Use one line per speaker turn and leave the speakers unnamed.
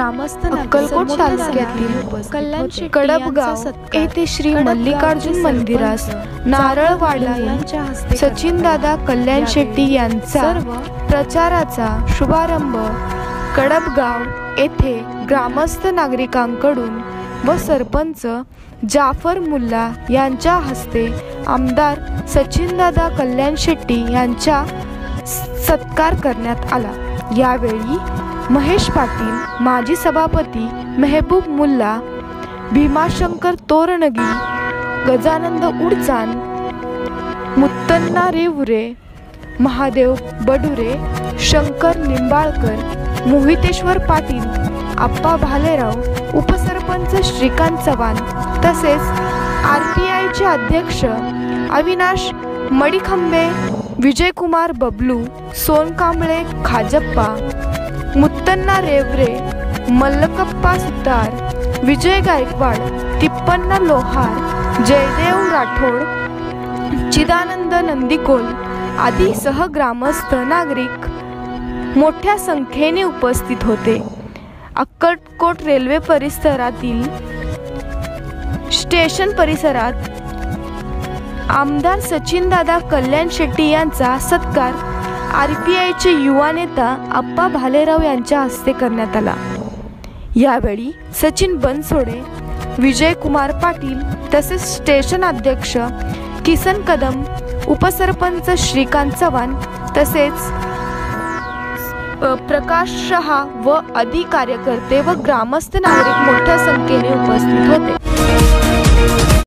अक्कलकोट तालुक्यातील कडबगाव येथे श्री मल्लिकार्जुन मंदिरास नारळ वाढवून सचिनदादा कल्याण शेट्टी यांचा प्रचाराचा शुभारंभ कडबगाव येथे ग्रामस्थ नागरिकांकडून व सरपंच जाफर मुल्ला यांच्या हस्ते आमदार सचिनदादा कल्याण शेट्टी यांचा सत्कार करण्यात आला। यावेळी महेश पाटील, माजी सभापती मेहबूब मुल्ला, भीमाशंकर तोरणगी, गजानंद उडचान, मुत्तन्ना रेवरे, महादेव बडुरे, शंकर निंबाळकर, मोहितेश्वर पाटील, आप्पा भालेराव, उपसरपंच श्रीकांत चव्हाण तसेच RPIचे अध्यक्ष अविनाश मडिखंबे, विजयकुमार बबलू, सोनकांबळे खाजप्पा, मुत्तन्ना रेवरे, मल्लकप्पा सुतार, विजय गायकवाड, तिप्पण्णा लोहार, जयदेव राठोड, चिदानंद नंदीकोल आदी सह ग्रामस्थ नागरिक मोठ्या संख्येने उपस्थित होते। अक्कलकोट रेल्वे परिसरातील स्टेशन परिसरात आमदार सचिनदादा कल्याण शेट्टी यांचा सत्कार RPIचे युवा नेता आप्पा भालेराव यांच्या हस्ते करण्यात आला। यावेळी सचिन बनसोडे, विजयकुमार पाटील तसेच स्टेशन अध्यक्ष किसन कदम, उपसरपंच श्रीकांत चव्हाण तसेच प्रकाश शहा व अधिक कार्यकर्ते व ग्रामस्थ नागरिक मोठ्या संख्येने उपस्थित होते।